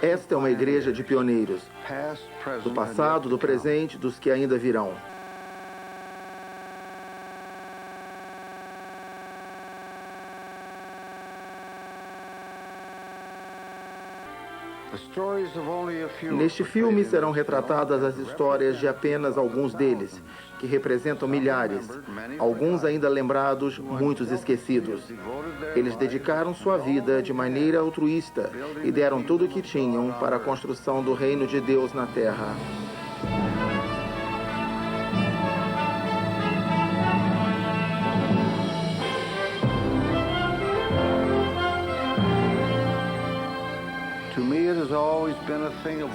Esta é uma igreja de pioneiros, do passado, do presente, dos que ainda virão. Neste filme serão retratadas as histórias de apenas alguns deles, que representam milhares, alguns ainda lembrados, muitos esquecidos. Eles dedicaram sua vida de maneira altruísta e deram tudo o que tinham para a construção do reino de Deus na Terra.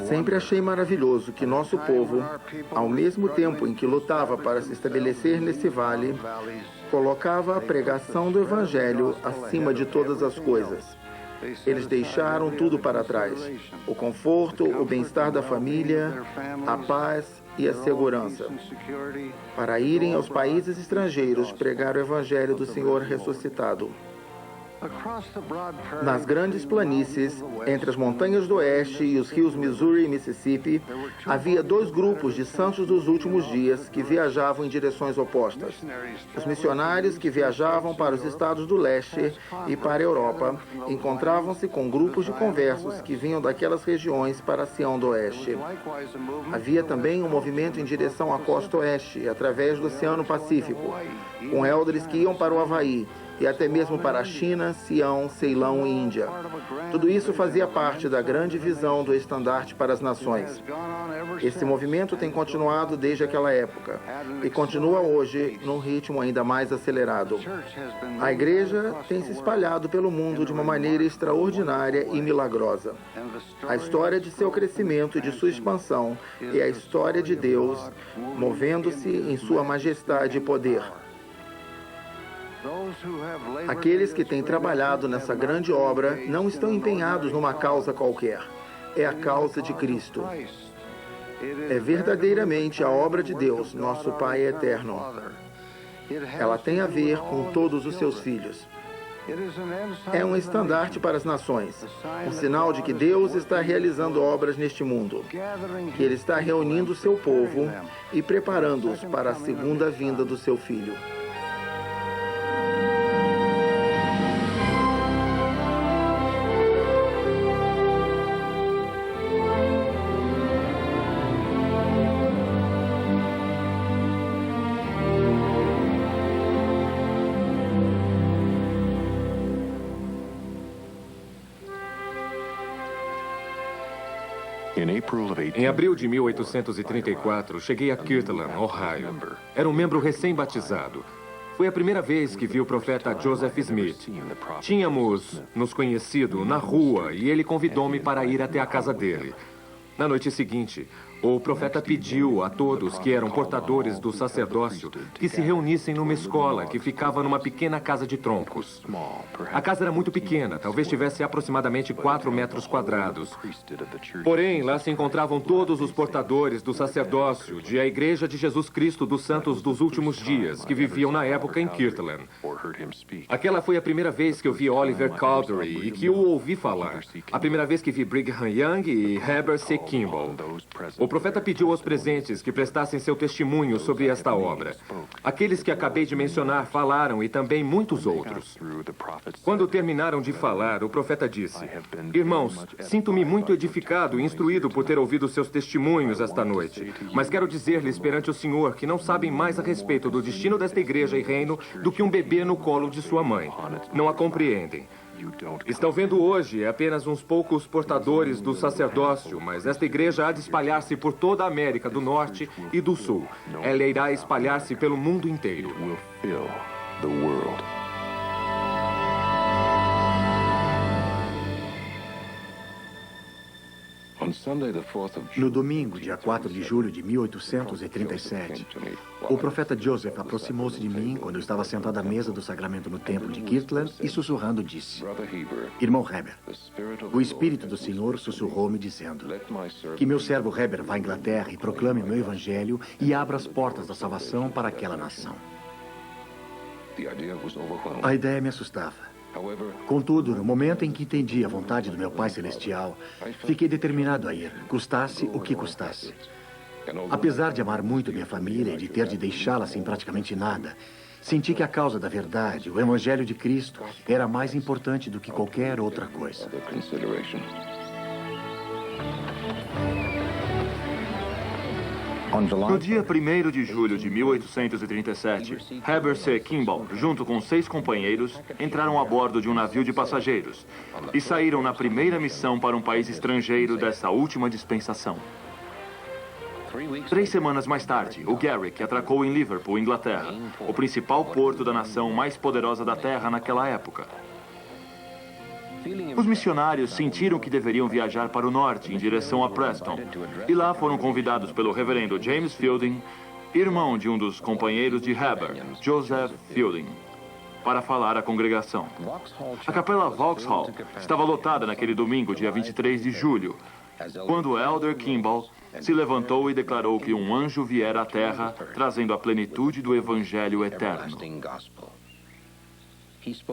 Sempre achei maravilhoso que nosso povo, ao mesmo tempo em que lutava para se estabelecer nesse vale, colocava a pregação do Evangelho acima de todas as coisas. Eles deixaram tudo para trás: o conforto, o bem-estar da família, a paz e a segurança, para irem aos países estrangeiros pregar o Evangelho do Senhor ressuscitado. Nas grandes planícies, entre as montanhas do oeste e os rios Missouri e Mississippi, havia dois grupos de santos dos últimos dias que viajavam em direções opostas. Os missionários que viajavam para os estados do leste e para a Europa encontravam-se com grupos de conversos que vinham daquelas regiões para Sião do oeste. Havia também um movimento em direção à costa oeste, através do Oceano Pacífico, com elders que iam para o Havaí, e até mesmo para a China, Sião, Ceilão e Índia. Tudo isso fazia parte da grande visão do estandarte para as nações. Esse movimento tem continuado desde aquela época e continua hoje num ritmo ainda mais acelerado. A igreja tem se espalhado pelo mundo de uma maneira extraordinária e milagrosa. A história de seu crescimento e de sua expansão é a história de Deus movendo-se em sua majestade e poder. Aqueles que têm trabalhado nessa grande obra não estão empenhados numa causa qualquer. É a causa de Cristo. É verdadeiramente a obra de Deus, nosso Pai eterno. Ela tem a ver com todos os seus filhos. É um estandarte para as nações, um sinal de que Deus está realizando obras neste mundo, que Ele está reunindo o seu povo e preparando-os para a segunda vinda do seu Filho. Em abril de 1834, cheguei a Kirtland, Ohio. Era um membro recém-batizado. Foi a primeira vez que vi o profeta Joseph Smith. Tínhamos nos conhecido na rua e ele convidou-me para ir até a casa dele. Na noite seguinte, o profeta pediu a todos que eram portadores do sacerdócio que se reunissem numa escola que ficava numa pequena casa de troncos. A casa era muito pequena, talvez tivesse aproximadamente 4 metros quadrados. Porém, lá se encontravam todos os portadores do sacerdócio de a Igreja de Jesus Cristo dos Santos dos Últimos Dias, que viviam na época em Kirtland. Aquela foi a primeira vez que eu vi Oliver Cowdery e que o ouvi falar. A primeira vez que vi Brigham Young e Heber C. Kimball. O profeta pediu aos presentes que prestassem seu testemunho sobre esta obra. Aqueles que acabei de mencionar falaram e também muitos outros. Quando terminaram de falar, o profeta disse: "Irmãos, sinto-me muito edificado e instruído por ter ouvido seus testemunhos esta noite, mas quero dizer-lhes perante o Senhor que não sabem mais a respeito do destino desta igreja e reino do que um bebê no colo de sua mãe. Não a compreendem. Estão vendo hoje apenas uns poucos portadores do sacerdócio, mas esta igreja há de espalhar-se por toda a América do Norte e do Sul. Ela irá espalhar-se pelo mundo inteiro." No domingo, dia 4 de julho de 1837, o profeta Joseph aproximou-se de mim quando eu estava sentado à mesa do sacramento no templo de Kirtland e sussurrando disse: "Irmão Heber, o Espírito do Senhor sussurrou-me dizendo que meu servo Heber vá à Inglaterra e proclame o meu evangelho e abra as portas da salvação para aquela nação." A ideia me assustava. Contudo, no momento em que entendi a vontade do meu Pai Celestial, fiquei determinado a ir, custasse o que custasse. Apesar de amar muito minha família e de ter de deixá-la sem praticamente nada, senti que a causa da verdade, o Evangelho de Cristo, era mais importante do que qualquer outra coisa. No dia 1º de julho de 1837, Heber C. Kimball, junto com 6 companheiros, entraram a bordo de um navio de passageiros e saíram na primeira missão para um país estrangeiro dessa última dispensação. 3 semanas mais tarde, o Garrick atracou em Liverpool, Inglaterra, o principal porto da nação mais poderosa da Terra naquela época. Os missionários sentiram que deveriam viajar para o norte, em direção a Preston, e lá foram convidados pelo reverendo James Fielding, irmão de um dos companheiros de Heber, Joseph Fielding, para falar à congregação. A capela Vauxhall estava lotada naquele domingo, dia 23 de julho, quando o Elder Kimball se levantou e declarou que um anjo viera à terra, trazendo a plenitude do Evangelho eterno.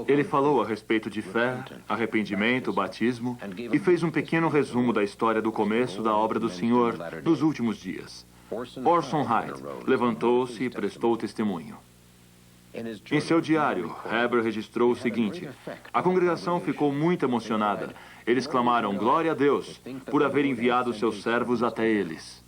Ele falou a respeito de fé, arrependimento, batismo e fez um pequeno resumo da história do começo da obra do Senhor nos últimos dias. Orson Hyde levantou-se e prestou testemunho. Em seu diário, Heber registrou o seguinte: a congregação ficou muito emocionada. Eles clamaram glória a Deus por haver enviado seus servos até eles.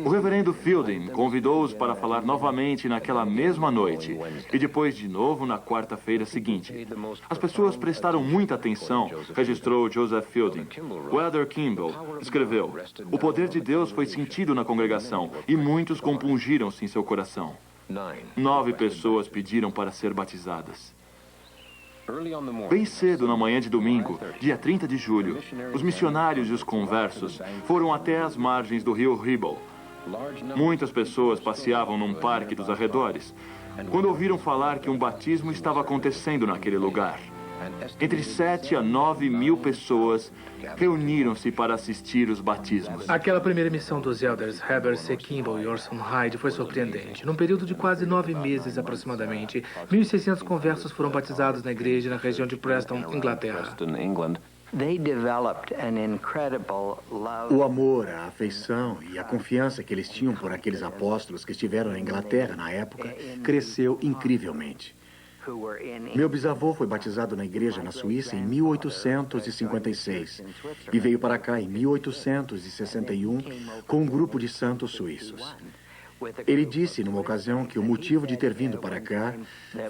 O reverendo Fielding convidou-os para falar novamente naquela mesma noite e depois de novo na quarta-feira seguinte. As pessoas prestaram muita atenção, registrou Joseph Fielding. O Elder Kimball escreveu: o poder de Deus foi sentido na congregação e muitos compungiram-se em seu coração. 9 pessoas pediram para ser batizadas. Bem cedo na manhã de domingo, dia 30 de julho, os missionários e os conversos foram até as margens do rio Ribble. Muitas pessoas passeavam num parque dos arredores, quando ouviram falar que um batismo estava acontecendo naquele lugar. Entre 7 a 9 mil pessoas reuniram-se para assistir os batismos. Aquela primeira missão dos elders Heber C. Kimball e Orson Hyde foi surpreendente. Num período de quase 9 meses aproximadamente, 1.600 conversos foram batizados na igreja na região de Preston, Inglaterra. O amor, a afeição e a confiança que eles tinham por aqueles apóstolos que estiveram na Inglaterra na época cresceu incrivelmente. Meu bisavô foi batizado na igreja na Suíça em 1856 e veio para cá em 1861 com um grupo de santos suíços. Ele disse numa ocasião que o motivo de ter vindo para cá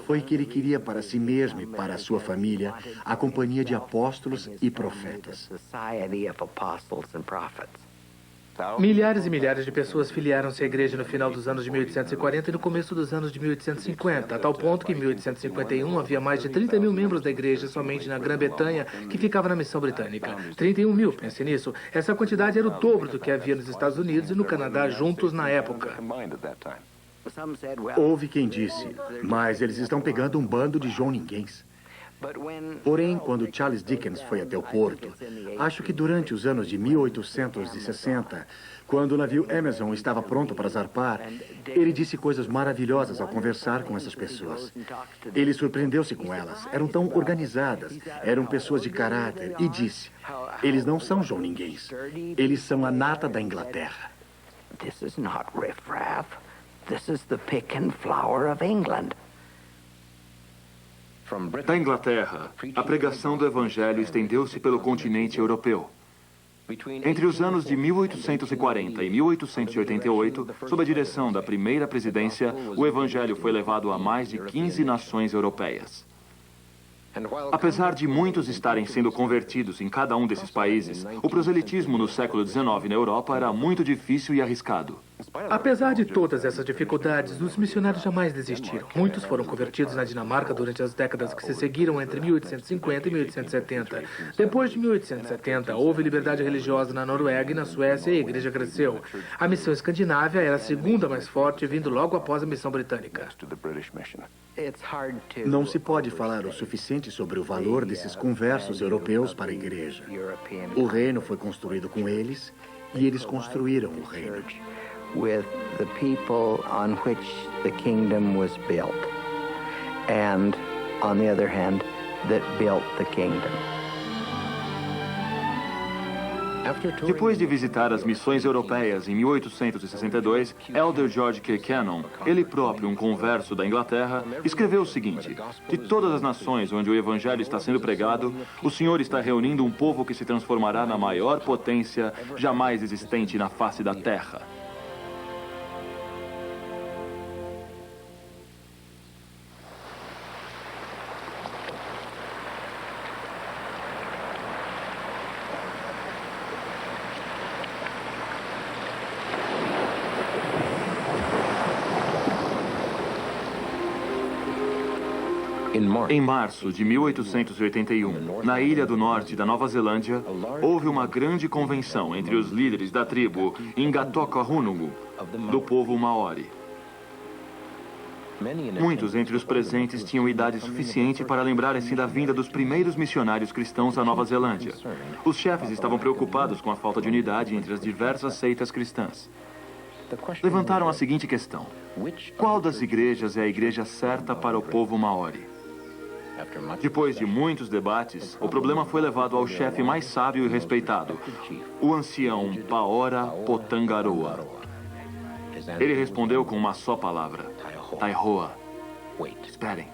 foi que ele queria para si mesmo e para a sua família a companhia de apóstolos e profetas. Milhares e milhares de pessoas filiaram-se à igreja no final dos anos de 1840 e no começo dos anos de 1850, a tal ponto que em 1851 havia mais de 30 mil membros da igreja somente na Grã-Bretanha, que ficava na missão britânica. 31 mil, pense nisso. Essa quantidade era o dobro do que havia nos Estados Unidos e no Canadá juntos na época. Houve quem disse, mas eles estão pegando um bando de João Ninguéms. Porém, quando Charles Dickens foi até o porto, acho que durante os anos de 1860, quando o navio Amazon estava pronto para zarpar, ele disse coisas maravilhosas ao conversar com essas pessoas. Ele surpreendeu-se com elas. Eram tão organizadas, eram pessoas de caráter, e disse: eles não são João Ninguéms, eles são a nata da Inglaterra. This is not riffraff. This is the pick and flower of England. Da Inglaterra, a pregação do Evangelho estendeu-se pelo continente europeu. Entre os anos de 1840 e 1888, sob a direção da primeira presidência, o Evangelho foi levado a mais de 15 nações europeias. Apesar de muitos estarem sendo convertidos em cada um desses países, o proselitismo no século XIX na Europa era muito difícil e arriscado. Apesar de todas essas dificuldades, os missionários jamais desistiram. Muitos foram convertidos na Dinamarca durante as décadas que se seguiram entre 1850 e 1870. Depois de 1870, houve liberdade religiosa na Noruega e na Suécia e a igreja cresceu. A missão escandinávia era a segunda mais forte, vindo logo após a missão britânica. Não se pode falar o suficiente sobre o valor desses conversos europeus para a igreja. O reino foi construído com eles e eles construíram o reino. With the people on which the kingdom was built. And on the other hand, that built the kingdom. Depois de visitar as missões europeias em 1862, Elder George K. Cannon, ele próprio um converso da Inglaterra, escreveu o seguinte: de todas as nações onde o evangelho está sendo pregado, o Senhor está reunindo um povo que se transformará na maior potência jamais existente na face da terra. Em março de 1881, na ilha do norte da Nova Zelândia, houve uma grande convenção entre os líderes da tribo Ngatoqahunungu, do povo Maori. Muitos entre os presentes tinham idade suficiente para lembrarem-se da vinda dos primeiros missionários cristãos à Nova Zelândia. Os chefes estavam preocupados com a falta de unidade entre as diversas seitas cristãs. Levantaram a seguinte questão: qual das igrejas é a igreja certa para o povo Maori? Depois de muitos debates, o problema foi levado ao chefe mais sábio e respeitado, o ancião Paora Potangaroa. Ele respondeu com uma só palavra: Taihoa. Esperem.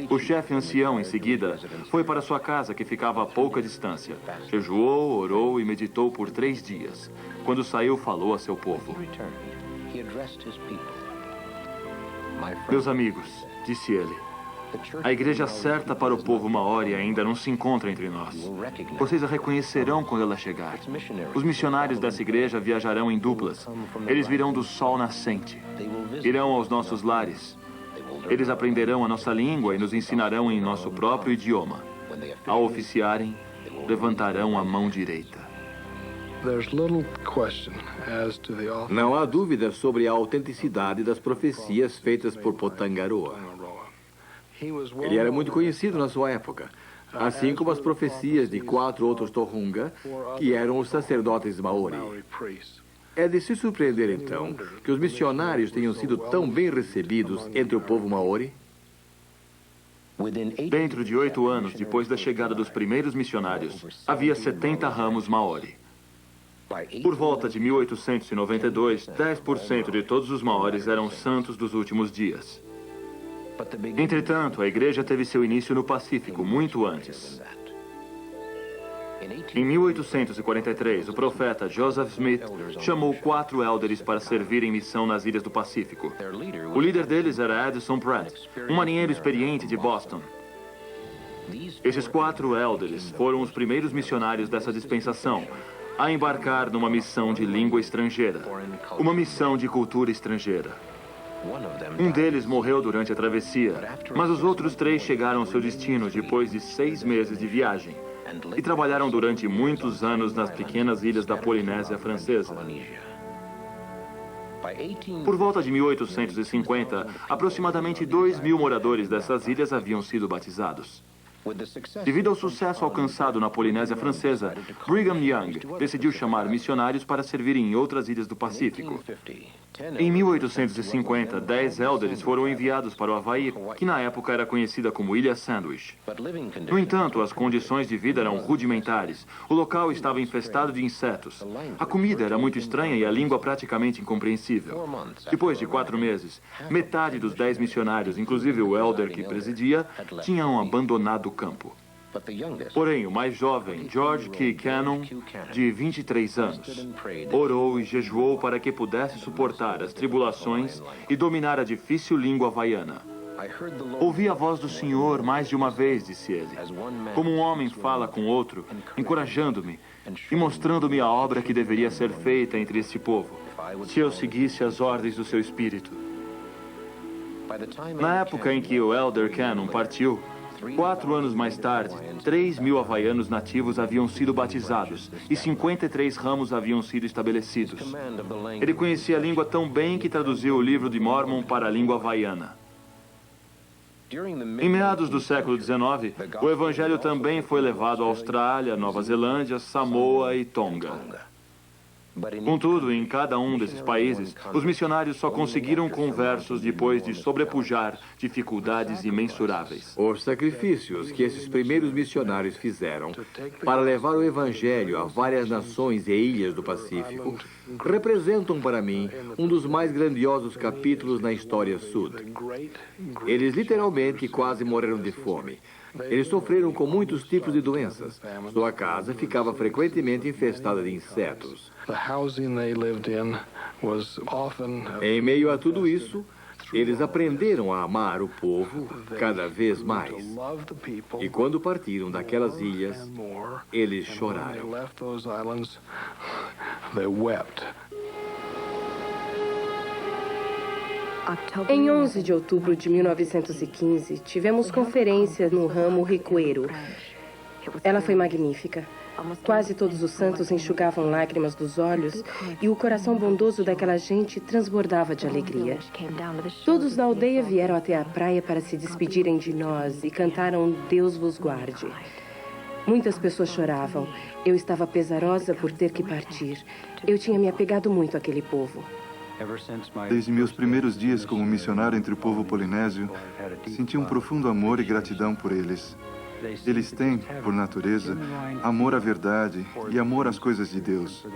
O chefe ancião, em seguida, foi para sua casa, que ficava a pouca distância. Jejuou, orou e meditou por 3 dias. Quando saiu, falou a seu povo. Meus amigos, disse ele, a igreja certa para o povo Maori ainda não se encontra entre nós. Vocês a reconhecerão quando ela chegar. Os missionários dessa igreja viajarão em duplas. Eles virão do sol nascente. Irão aos nossos lares. Eles aprenderão a nossa língua e nos ensinarão em nosso próprio idioma. Ao oficiarem, levantarão a mão direita. Não há dúvida sobre a autenticidade das profecias feitas por Potangaroa. Ele era muito conhecido na sua época, assim como as profecias de 4 outros Tohunga, que eram os sacerdotes Maori. É de se surpreender, então, que os missionários tenham sido tão bem recebidos entre o povo Maori? Dentro de 8 anos depois da chegada dos primeiros missionários, havia 70 ramos Maori. Por volta de 1892, 10% de todos os Maoris eram santos dos últimos dias. Entretanto, a igreja teve seu início no Pacífico, muito antes. Em 1843, o profeta Joseph Smith chamou 4 élderes para servir em missão nas ilhas do Pacífico. O líder deles era Addison Pratt, um marinheiro experiente de Boston. Esses 4 élderes foram os primeiros missionários dessa dispensação a embarcar numa missão de língua estrangeira, uma missão de cultura estrangeira. Um deles morreu durante a travessia, mas os outros 3 chegaram ao seu destino depois de 6 meses de viagem e trabalharam durante muitos anos nas pequenas ilhas da Polinésia Francesa. Por volta de 1850, aproximadamente 2.000 moradores dessas ilhas haviam sido batizados. Devido ao sucesso alcançado na Polinésia Francesa, Brigham Young decidiu chamar missionários para servirem em outras ilhas do Pacífico. Em 1850, 10 élderes foram enviados para o Havaí, que na época era conhecida como Ilha Sandwich. No entanto, as condições de vida eram rudimentares. O local estava infestado de insetos. A comida era muito estranha e a língua praticamente incompreensível. Depois de 4 meses, metade dos 10 missionários, inclusive o elder que presidia, tinham abandonado o campo. Porém, o mais jovem, George K. Cannon, de 23 anos, orou e jejuou para que pudesse suportar as tribulações e dominar a difícil língua havaiana. Ouvi a voz do Senhor mais de uma vez, disse ele, como um homem fala com outro, encorajando-me e mostrando-me a obra que deveria ser feita entre este povo, se eu seguisse as ordens do seu espírito. Na época em que o elder Cannon partiu, 4 anos mais tarde, 3.000 havaianos nativos haviam sido batizados e 53 ramos haviam sido estabelecidos. Ele conhecia a língua tão bem que traduziu o livro de Mormon para a língua havaiana. Em meados do século XIX, o evangelho também foi levado à Austrália, Nova Zelândia, Samoa e Tonga. Contudo, em cada um desses países, os missionários só conseguiram conversos depois de sobrepujar dificuldades imensuráveis. Os sacrifícios que esses primeiros missionários fizeram para levar o Evangelho a várias nações e ilhas do Pacífico representam para mim um dos mais grandiosos capítulos na história Sud. Eles literalmente quase morreram de fome. Eles sofreram com muitos tipos de doenças. Sua casa ficava frequentemente infestada de insetos. Em meio a tudo isso, eles aprenderam a amar o povo cada vez mais. E quando partiram daquelas ilhas, eles choraram. Em 11 de outubro de 1915, tivemos conferência no ramo Ricoeiro. Ela foi magnífica. Quase todos os santos enxugavam lágrimas dos olhos e o coração bondoso daquela gente transbordava de alegria. Todos na aldeia vieram até a praia para se despedirem de nós e cantaram Deus vos guarde. Muitas pessoas choravam. Eu estava pesarosa por ter que partir. Eu tinha me apegado muito àquele povo. Desde meus primeiros dias como missionário entre o povo polinésio, senti um profundo amor e gratidão por eles. Eles têm, por natureza, amor à verdade e amor às coisas de Deus.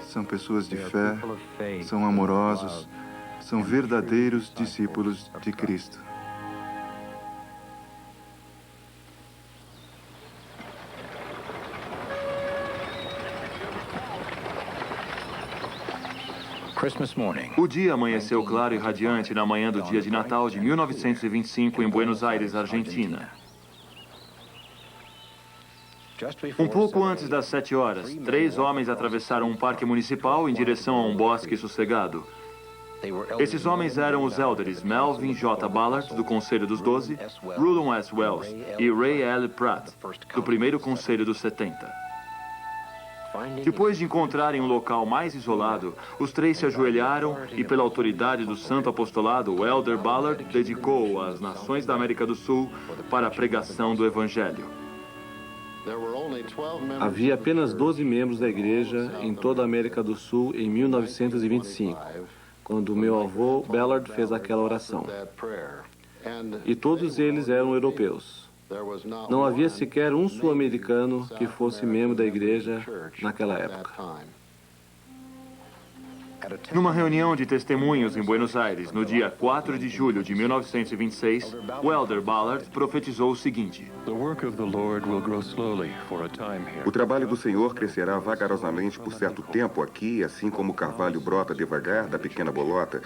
São pessoas de fé, são amorosos, são verdadeiros discípulos de Cristo. O dia amanheceu claro e radiante na manhã do dia de Natal de 1925 em Buenos Aires, Argentina. Um pouco antes das 7 horas, 3 homens atravessaram um parque municipal em direção a um bosque sossegado. Esses homens eram os élderes Melvin J. Ballard, do Conselho dos 12, Rulon S. Wells e Ray L. Pratt, do primeiro Conselho dos 70. Depois de encontrarem um local mais isolado, os 3 se ajoelharam e, pela autoridade do Santo Apostolado, o Elder Ballard dedicou as nações da América do Sul para a pregação do Evangelho. Havia apenas 12 membros da igreja em toda a América do Sul em 1925, quando meu avô Ballard fez aquela oração. E todos eles eram europeus. Não havia sequer um sul-americano que fosse membro da igreja naquela época. Numa reunião de testemunhos em Buenos Aires, no dia 4 de julho de 1926, o Elder Ballard profetizou o seguinte: O trabalho do Senhor crescerá vagarosamente por certo tempo aqui, assim como o carvalho brota devagar da pequena bolota.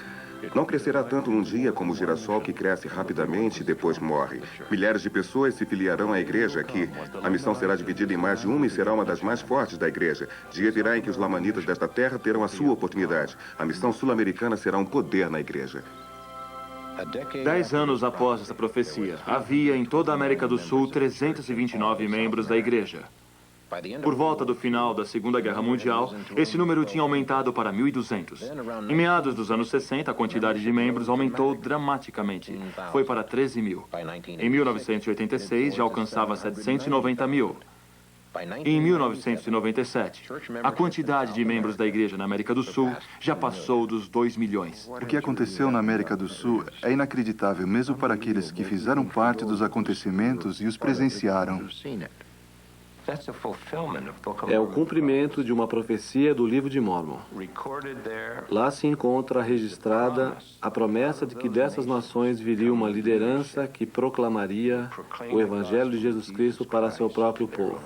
Não crescerá tanto num dia como o girassol que cresce rapidamente e depois morre. Milhares de pessoas se filiarão à igreja aqui. A missão será dividida em mais de uma e será uma das mais fortes da igreja. Dia virá em que os lamanitas desta terra terão a sua oportunidade. A missão sul-americana será um poder na igreja. 10 anos após essa profecia, havia em toda a América do Sul 329 membros da igreja. Por volta do final da Segunda Guerra Mundial, esse número tinha aumentado para 1.200. Em meados dos anos 60, a quantidade de membros aumentou dramaticamente. Foi para 13 mil. Em 1986, já alcançava 790 mil. Em 1997, a quantidade de membros da igreja na América do Sul já passou dos 2 milhões. O que aconteceu na América do Sul é inacreditável, mesmo para aqueles que fizeram parte dos acontecimentos e os presenciaram. É o cumprimento de uma profecia do livro de Mórmon. Lá se encontra registrada a promessa de que dessas nações viria uma liderança que proclamaria o Evangelho de Jesus Cristo para seu próprio povo.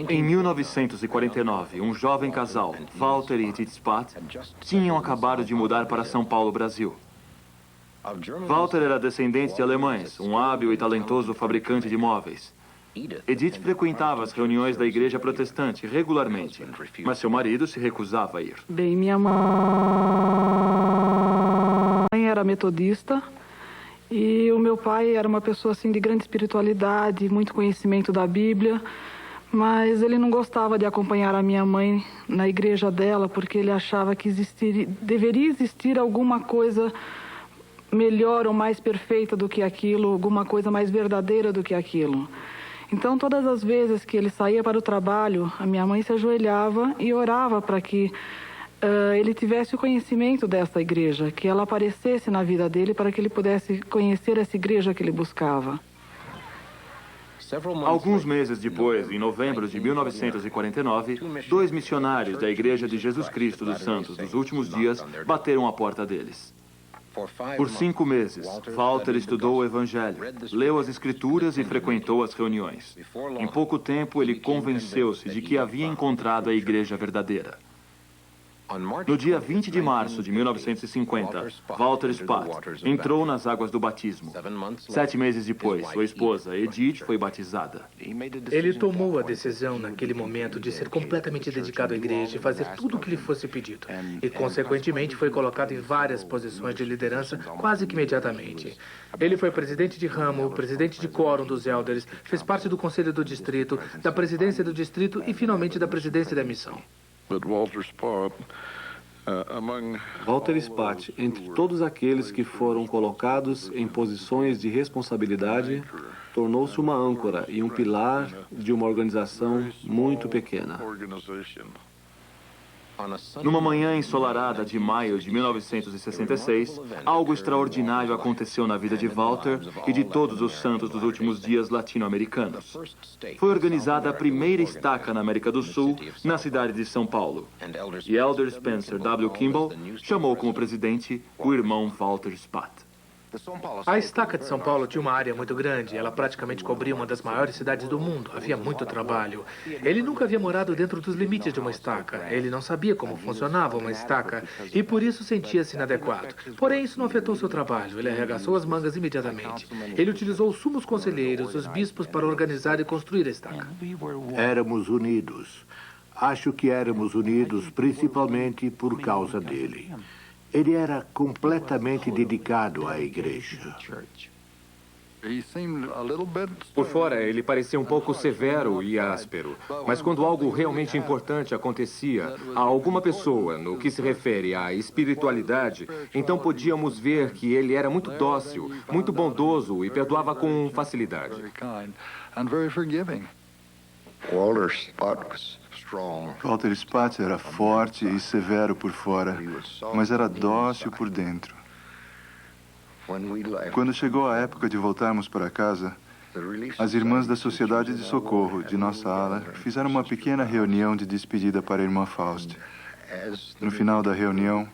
Em 1949, um jovem casal, Walter e Edith Spath, tinham acabado de mudar para São Paulo, Brasil. Walter era descendente de alemães, um hábil e talentoso fabricante de móveis. Edith frequentava as reuniões da igreja protestante regularmente, mas seu marido se recusava a ir. Bem, minha mãe era metodista e o meu pai era uma pessoa assim de grande espiritualidade, muito conhecimento da Bíblia, mas ele não gostava de acompanhar a minha mãe na igreja dela porque ele achava que deveria existir alguma coisa melhor ou mais perfeita do que aquilo, alguma coisa mais verdadeira do que aquilo. Então, todas as vezes que ele saía para o trabalho, a minha mãe se ajoelhava e orava para que ele tivesse o conhecimento dessa igreja, que ela aparecesse na vida dele para que ele pudesse conhecer essa igreja que ele buscava. Alguns meses depois, em novembro de 1949, 2 missionários da Igreja de Jesus Cristo dos Santos dos Últimos Dias bateram à porta deles. Por 5 meses, Walter estudou o Evangelho, leu as Escrituras e frequentou as reuniões. Em pouco tempo, ele convenceu-se de que havia encontrado a igreja verdadeira. No dia 20 de março de 1950, Walter Spaht entrou nas águas do batismo. 7 meses depois, sua esposa, Edith, foi batizada. Ele tomou a decisão naquele momento de ser completamente dedicado à igreja e fazer tudo o que lhe fosse pedido. E, consequentemente, foi colocado em várias posições de liderança quase que imediatamente. Ele foi presidente de ramo, presidente de quórum dos elders, fez parte do conselho do distrito, da presidência do distrito e, finalmente, da presidência da missão. Walter Spaht, entre todos aqueles que foram colocados em posições de responsabilidade, tornou-se uma âncora e um pilar de uma organização muito pequena. Numa manhã ensolarada de maio de 1966, algo extraordinário aconteceu na vida de Walter e de todos os santos dos últimos dias latino-americanos. Foi organizada a primeira estaca na América do Sul, na cidade de São Paulo. E Elder Spencer W. Kimball chamou como presidente o irmão Walter Spaht. A estaca de São Paulo tinha uma área muito grande. Ela praticamente cobria uma das maiores cidades do mundo. Havia muito trabalho. Ele nunca havia morado dentro dos limites de uma estaca. Ele não sabia como funcionava uma estaca e por isso sentia-se inadequado. Porém, isso não afetou seu trabalho. Ele arregaçou as mangas imediatamente. Ele utilizou os sumos conselheiros, os bispos, para organizar e construir a estaca. Éramos unidos. Acho que éramos unidos principalmente por causa dele. Ele era completamente dedicado à igreja. Por fora, ele parecia um pouco severo e áspero. Mas quando algo realmente importante acontecia a alguma pessoa no que se refere à espiritualidade, então podíamos ver que ele era muito dócil, muito bondoso e perdoava com facilidade. Walter Spaht era forte e severo por fora, mas era dócil por dentro. Quando chegou a época de voltarmos para casa, as irmãs da Sociedade de Socorro de nossa ala fizeram uma pequena reunião de despedida para a irmã Faust. No final da reunião,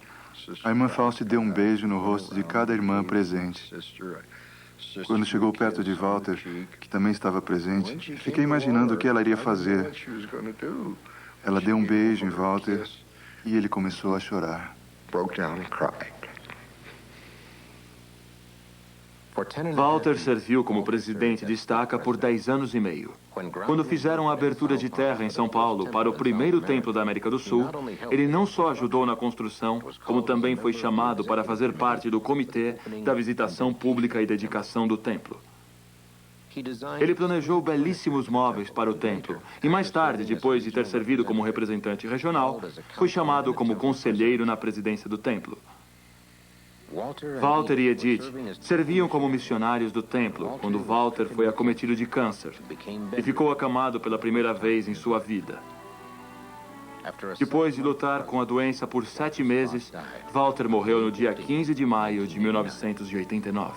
a irmã Faust deu um beijo no rosto de cada irmã presente. Quando chegou perto de Walter, que também estava presente, fiquei imaginando o que ela iria fazer. Ela deu um beijo em Walter e ele começou a chorar. Walter serviu como presidente de estaca por 10 anos e meio. Quando fizeram a abertura de terra em São Paulo para o primeiro templo da América do Sul, ele não só ajudou na construção, como também foi chamado para fazer parte do comitê da visitação pública e dedicação do templo. Ele planejou belíssimos móveis para o templo e mais tarde, depois de ter servido como representante regional, foi chamado como conselheiro na presidência do templo. Walter e Edith serviam como missionários do templo quando Walter foi acometido de câncer e ficou acamado pela primeira vez em sua vida. Depois de lutar com a doença por 7 meses, Walter morreu no dia 15 de maio de 1989.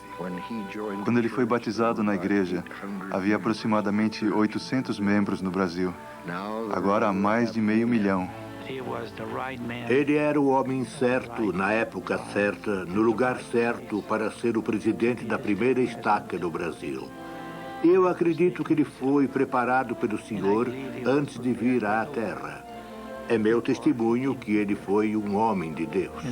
Quando ele foi batizado na igreja, havia aproximadamente 800 membros no Brasil. Agora há mais de 500 mil. Ele era o homem certo, na época certa, no lugar certo para ser o presidente da primeira estaca do Brasil. Eu acredito que ele foi preparado pelo Senhor antes de vir à Terra. É meu testemunho que ele foi um homem de Deus.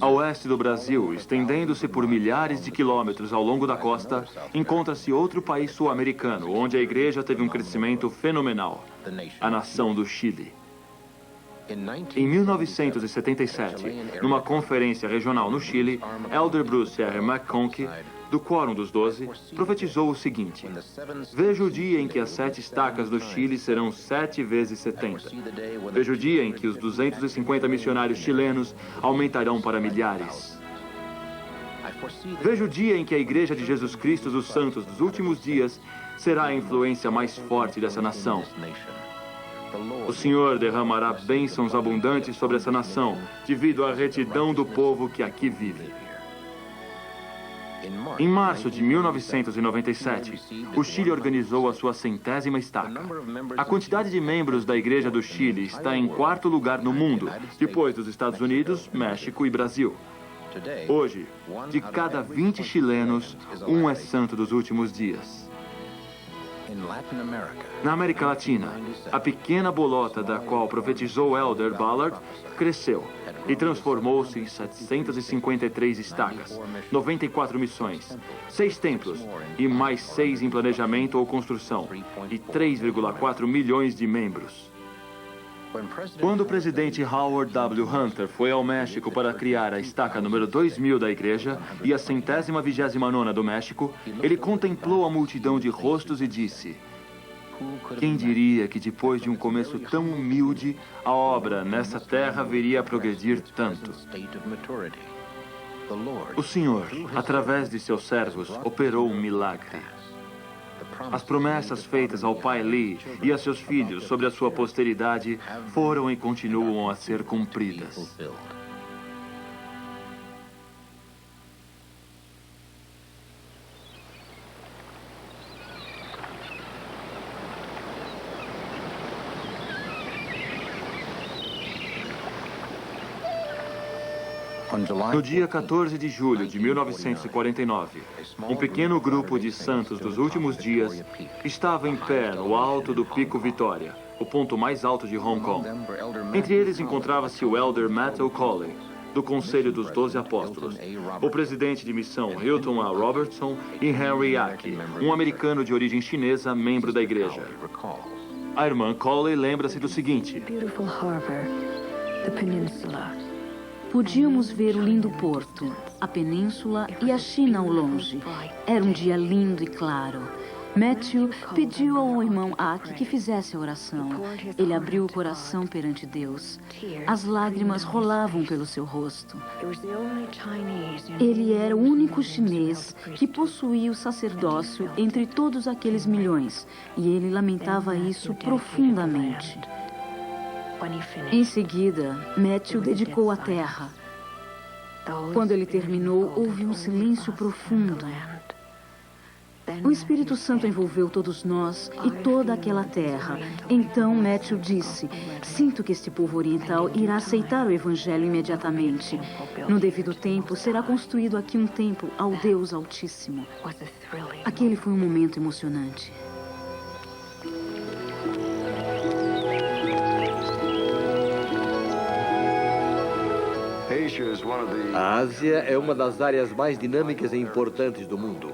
A oeste do Brasil, estendendo-se por milhares de quilômetros ao longo da costa, encontra-se outro país sul-americano, onde a igreja teve um crescimento fenomenal, a nação do Chile. Em 1977, numa conferência regional no Chile, Elder Bruce R. McConkie do Quórum dos 12, profetizou o seguinte: vejo o dia em que as 7 estacas do Chile serão 7 vezes 70. Vejo o dia em que os 250 missionários chilenos aumentarão para milhares. Vejo o dia em que a Igreja de Jesus Cristo dos Santos dos Últimos Dias será a influência mais forte dessa nação. O Senhor derramará bênçãos abundantes sobre essa nação, devido à retidão do povo que aqui vive. Em março de 1997, o Chile organizou a sua 100ª estaca. A quantidade de membros da Igreja do Chile está em 4º lugar no mundo, depois dos Estados Unidos, México e Brasil. Hoje, de cada 20 chilenos, um é santo dos últimos dias. Na América Latina, a pequena bolota da qual profetizou Elder Ballard cresceu e transformou-se em 753 estacas, 94 missões, 6 templos e mais 6 em planejamento ou construção, e 3,4 milhões de membros. Quando o presidente Howard W. Hunter foi ao México para criar a estaca número 2000 da igreja e a 129ª do México, ele contemplou a multidão de rostos e disse: quem diria que depois de um começo tão humilde, a obra nessa terra viria a progredir tanto? O Senhor, através de seus servos, operou um milagre. As promessas feitas ao pai Lee e a seus filhos sobre a sua posteridade foram e continuam a ser cumpridas. No dia 14 de julho de 1949, um pequeno grupo de santos dos últimos dias estava em pé no alto do Pico Vitória, o ponto mais alto de Hong Kong. Entre eles encontrava-se o Elder Matt O'Coley, do Conselho dos 12 Apóstolos, o presidente de missão Hilton A. Robertson e Henry Yaki, um americano de origem chinesa, membro da igreja. A irmã Coley lembra-se do seguinte: podíamos ver o lindo porto, a península e a China ao longe. Era um dia lindo e claro. Matthew pediu ao irmão Aki que fizesse a oração. Ele abriu o coração perante Deus. As lágrimas rolavam pelo seu rosto. Ele era o único chinês que possuía o sacerdócio entre todos aqueles milhões, e ele lamentava isso profundamente. Em seguida, Matthew dedicou a terra. Quando ele terminou, houve um silêncio profundo. O Espírito Santo envolveu todos nós e toda aquela terra. Então Matthew disse: sinto que este povo oriental irá aceitar o Evangelho imediatamente. No devido tempo, será construído aqui um templo ao Deus Altíssimo. Aquele foi um momento emocionante. A Ásia é uma das áreas mais dinâmicas e importantes do mundo.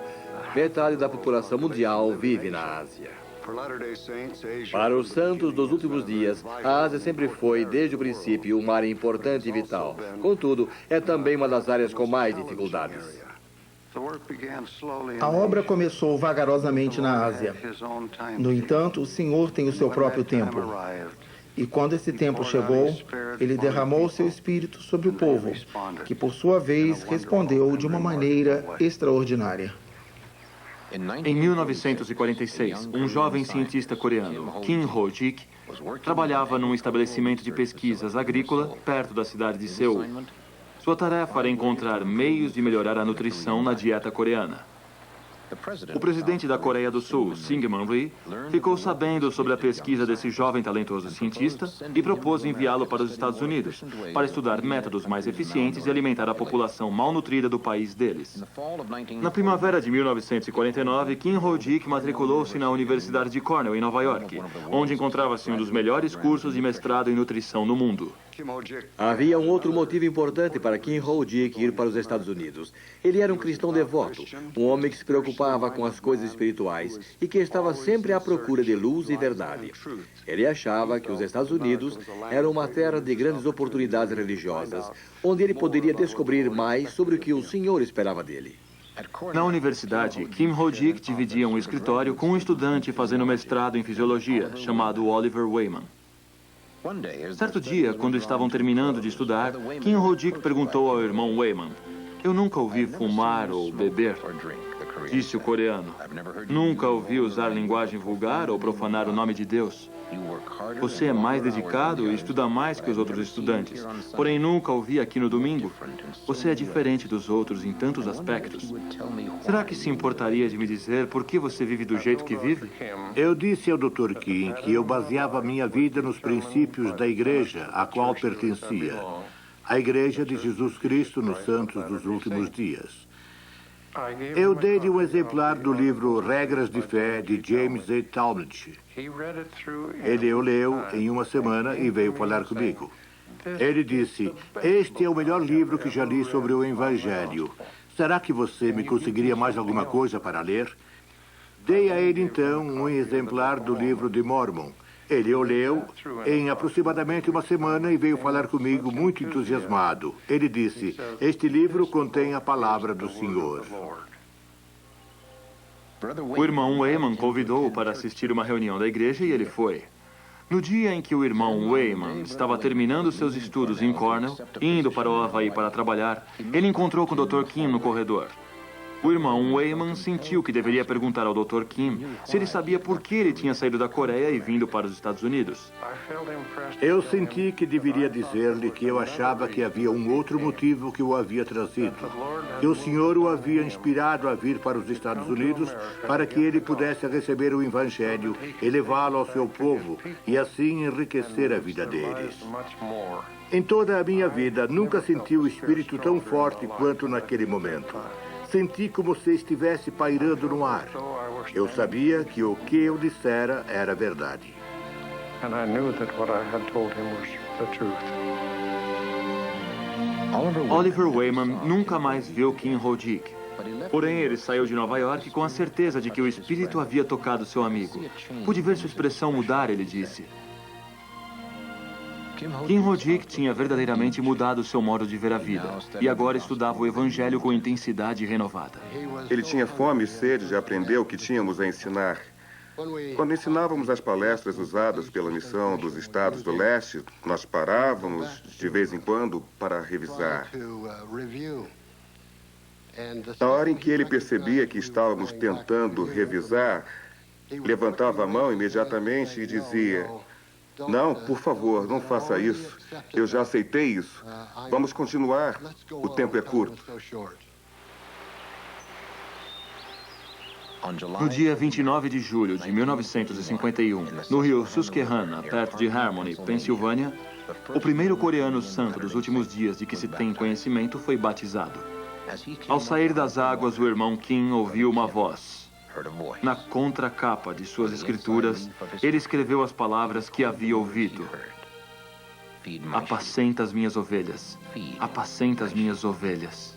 Metade da população mundial vive na Ásia. Para os santos dos últimos dias, a Ásia sempre foi, desde o princípio, uma área importante e vital. Contudo, é também uma das áreas com mais dificuldades. A obra começou vagarosamente na Ásia. No entanto, o Senhor tem o seu próprio tempo. E quando esse tempo chegou, ele derramou o seu espírito sobre o povo, que por sua vez respondeu de uma maneira extraordinária. Em 1946, um jovem cientista coreano, Kim Ho-jik, trabalhava num estabelecimento de pesquisas agrícola perto da cidade de Seul. Sua tarefa era encontrar meios de melhorar a nutrição na dieta coreana. O presidente da Coreia do Sul, Syngman Rhee, ficou sabendo sobre a pesquisa desse jovem talentoso cientista e propôs enviá-lo para os Estados Unidos para estudar métodos mais eficientes de alimentar a população malnutrida do país deles. Na primavera de 1949, Kim Ho-jik matriculou-se na Universidade de Cornell, em Nova York, onde encontrava-se um dos melhores cursos de mestrado em nutrição no mundo. Havia um outro motivo importante para Kim Ho-jik ir para os Estados Unidos. Ele era um cristão devoto, um homem que se preocupava com as coisas espirituais e que estava sempre à procura de luz e verdade. Ele achava que os Estados Unidos eram uma terra de grandes oportunidades religiosas, onde ele poderia descobrir mais sobre o que o Senhor esperava dele. Na universidade, Kim Ho-dik dividia um escritório com um estudante fazendo mestrado em fisiologia, chamado Oliver Wayman. Certo dia, quando estavam terminando de estudar, Kim Ho-dik perguntou ao irmão Wayman: "Eu nunca ouvi fumar ou beber", disse o coreano. "Nunca ouvi usar linguagem vulgar ou profanar o nome de Deus. Você é mais dedicado e estuda mais que os outros estudantes. Porém, nunca ouvi aqui no domingo. Você é diferente dos outros em tantos aspectos. Será que se importaria de me dizer por que você vive do jeito que vive?" Eu disse ao Dr. Kim que eu baseava minha vida nos princípios da igreja a qual pertencia. A Igreja de Jesus Cristo nos Santos dos Últimos Dias. Eu dei-lhe um exemplar do livro Regras de Fé, de James A. Talmage. Ele o leu em uma semana e veio falar comigo. Ele disse: "Este é o melhor livro que já li sobre o Evangelho. Será que você me conseguiria mais alguma coisa para ler?" Dei a ele, então, um exemplar do livro de Mormon. Ele o leu em aproximadamente uma semana e veio falar comigo muito entusiasmado. Ele disse: "Este livro contém a palavra do Senhor." O irmão Wayman convidou-o para assistir uma reunião da igreja e ele foi. No dia em que o irmão Wayman estava terminando seus estudos em Cornell, indo para o Havaí para trabalhar, ele encontrou com o Dr. Kim no corredor. O irmão Wayman sentiu que deveria perguntar ao Dr. Kim se ele sabia por que ele tinha saído da Coreia e vindo para os Estados Unidos. Eu senti que deveria dizer-lhe que eu achava que havia um outro motivo que o havia trazido. Que o Senhor o havia inspirado a vir para os Estados Unidos para que ele pudesse receber o Evangelho e levá-lo ao seu povo e assim enriquecer a vida deles. Em toda a minha vida, nunca senti o Espírito tão forte quanto naquele momento. Senti como se estivesse pairando no ar. Eu sabia que o que eu dissera era verdade. Oliver Wayman nunca mais viu Kim Ho-dik. Porém, ele saiu de Nova York com a certeza de que o Espírito havia tocado seu amigo. Pude ver sua expressão mudar, ele disse. Kim Ho-dik tinha verdadeiramente mudado seu modo de ver a vida e agora estudava o Evangelho com intensidade renovada. Ele tinha fome e sede de aprender o que tínhamos a ensinar. Quando ensinávamos as palestras usadas pela missão dos Estados do Leste, nós parávamos de vez em quando para revisar. Na hora em que ele percebia que estávamos tentando revisar, levantava a mão imediatamente e dizia: "Não, por favor, não faça isso. Eu já aceitei isso. Vamos continuar. O tempo é curto." No dia 29 de julho de 1951, no rio Susquehanna, perto de Harmony, Pensilvânia, o primeiro coreano santo dos últimos dias de que se tem conhecimento foi batizado. Ao sair das águas, o irmão Kim ouviu uma voz. Na contracapa de suas escrituras, ele escreveu as palavras que havia ouvido: "Apacenta as minhas ovelhas, apacenta as minhas ovelhas."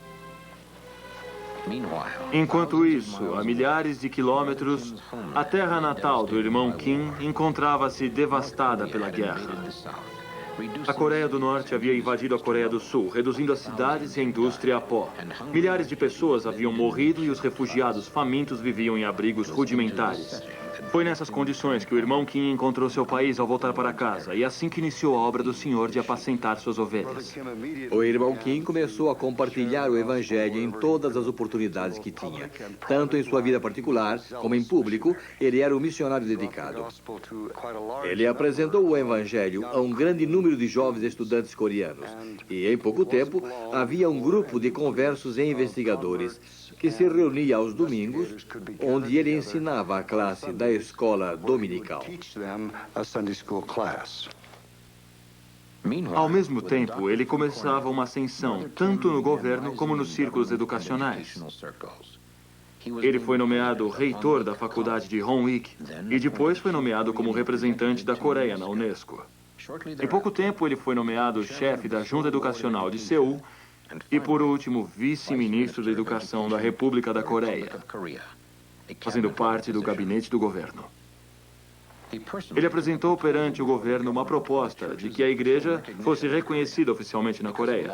Enquanto isso, a milhares de quilômetros, a terra natal do irmão Kim encontrava-se devastada pela guerra. A Coreia do Norte havia invadido a Coreia do Sul, reduzindo as cidades e a indústria a pó. Milhares de pessoas haviam morrido e os refugiados famintos viviam em abrigos rudimentares. Foi nessas condições que o irmão Kim encontrou seu país ao voltar para casa, e assim que iniciou a obra do Senhor de apacentar suas ovelhas. O irmão Kim começou a compartilhar o Evangelho em todas as oportunidades que tinha. Tanto em sua vida particular, como em público, ele era um missionário dedicado. Ele apresentou o Evangelho a um grande número de jovens estudantes coreanos. E, em pouco tempo, havia um grupo de conversos e investigadores que se reunia aos domingos, onde ele ensinava a classe da escola dominical. Ao mesmo tempo, ele começava uma ascensão, tanto no governo como nos círculos educacionais. Ele foi nomeado reitor da faculdade de Honwik e depois foi nomeado como representante da Coreia na Unesco. Em pouco tempo, ele foi nomeado chefe da Junta Educacional de Seul e, por último, vice-ministro da Educação da República da Coreia, fazendo parte do gabinete do governo. Ele apresentou perante o governo uma proposta de que a igreja fosse reconhecida oficialmente na Coreia.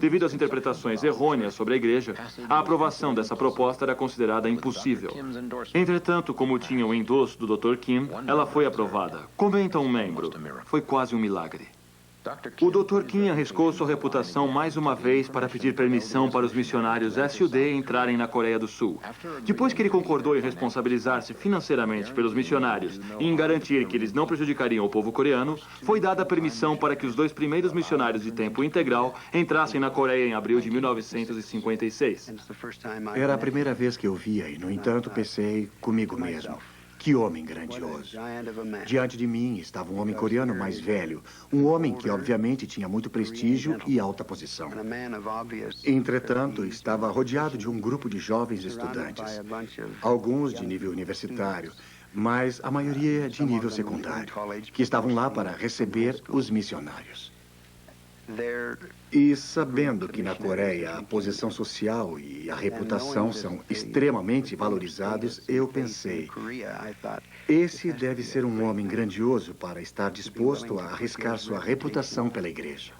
Devido às interpretações errôneas sobre a igreja, a aprovação dessa proposta era considerada impossível. Entretanto, como tinha o endosso do Dr. Kim, ela foi aprovada. Comenta um membro. Foi quase um milagre. O Dr. Kim arriscou sua reputação mais uma vez para pedir permissão para os missionários SUD entrarem na Coreia do Sul. Depois que ele concordou em responsabilizar-se financeiramente pelos missionários e em garantir que eles não prejudicariam o povo coreano, foi dada a permissão para que os 2 primeiros missionários de tempo integral entrassem na Coreia em abril de 1956. Era a primeira vez que eu via e, no entanto, pensei comigo mesmo. Que homem grandioso. Diante de mim estava um homem coreano mais velho, um homem que obviamente tinha muito prestígio e alta posição. Entretanto, estava rodeado de um grupo de jovens estudantes, alguns de nível universitário, mas a maioria de nível secundário, que estavam lá para receber os missionários. E sabendo que na Coreia a posição social e a reputação são extremamente valorizados, eu pensei, esse deve ser um homem grandioso para estar disposto a arriscar sua reputação pela igreja.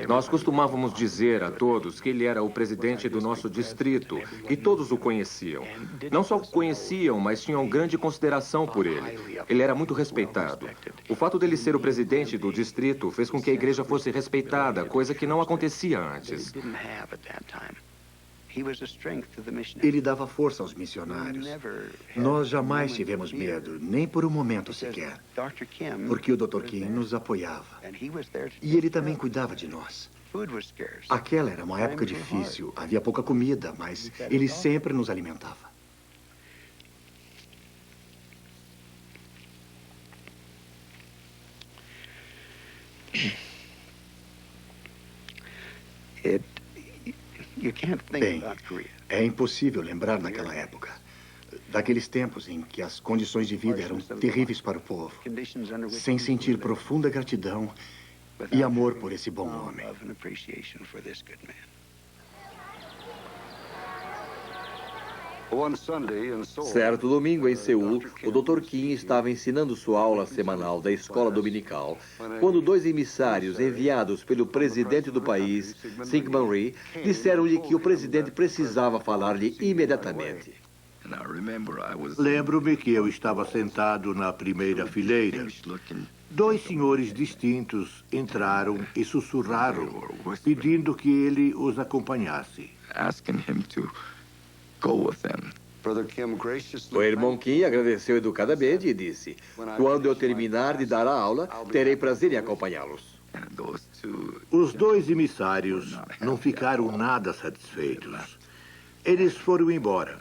Nós costumávamos dizer a todos que ele era o presidente do nosso distrito e todos o conheciam. Não só o conheciam, mas tinham grande consideração por ele. Ele era muito respeitado. O fato dele ser o presidente do distrito fez com que a igreja fosse respeitada, coisa que não acontecia antes. Ele dava força aos missionários. Nós jamais tivemos medo, nem por um momento sequer, porque o Dr. Kim nos apoiava. E ele também cuidava de nós. Aquela era uma época difícil, havia pouca comida, mas ele sempre nos alimentava. Bem, é impossível lembrar daquela época, daqueles tempos em que as condições de vida eram terríveis para o povo, sem sentir profunda gratidão e amor por esse bom homem. Certo domingo, em Seul, o Dr. Kim estava ensinando sua aula semanal da escola dominical, quando 2 emissários enviados pelo presidente do país, Syngman Rhee, disseram-lhe que o presidente precisava falar-lhe imediatamente. Lembro-me que eu estava sentado na primeira fileira. 2 senhores distintos entraram e sussurraram, pedindo que ele os acompanhasse. O irmão Kim agradeceu educadamente e disse: quando eu terminar de dar a aula, terei prazer em acompanhá-los. Os 2 emissários não ficaram nada satisfeitos. Eles foram embora.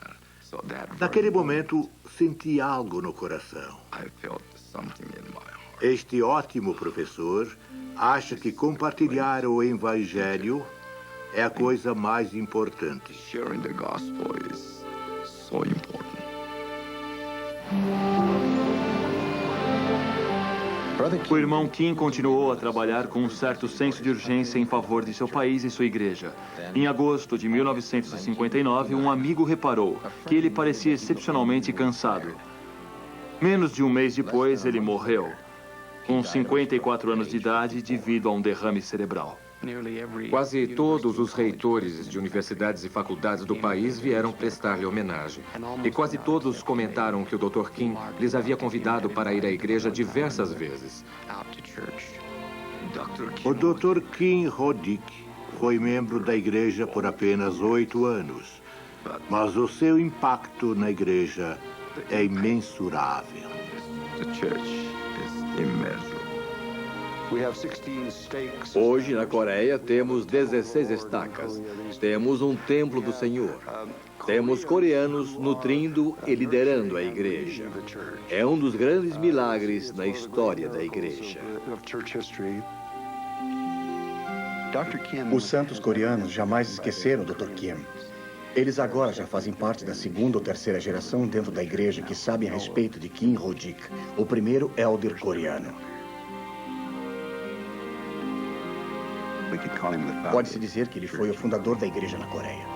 Naquele momento, senti algo no coração. Este ótimo professor acha que compartilhar o evangelho é a coisa mais importante. O irmão Kim continuou a trabalhar com um certo senso de urgência em favor de seu país e sua igreja. Em agosto de 1959, um amigo reparou que ele parecia excepcionalmente cansado. Menos de um mês depois, ele morreu, com 54 anos de idade, devido a um derrame cerebral. Quase todos os reitores de universidades e faculdades do país vieram prestar-lhe homenagem. E quase todos comentaram que o Dr. Kim lhes havia convidado para ir à igreja diversas vezes. O Dr. Kim Ho-dik foi membro da igreja por apenas 8 anos, mas o seu impacto na igreja é imensurável. Hoje, na Coreia, temos 16 estacas. Temos um templo do Senhor. Temos coreanos nutrindo e liderando a igreja. É um dos grandes milagres na história da igreja. Os santos coreanos jamais esqueceram o Dr. Kim. Eles agora já fazem parte da 2ª ou 3ª geração dentro da igreja que sabem a respeito de Kim Ho-dik, o primeiro elder coreano. Pode-se dizer que ele foi o fundador da igreja na Coreia.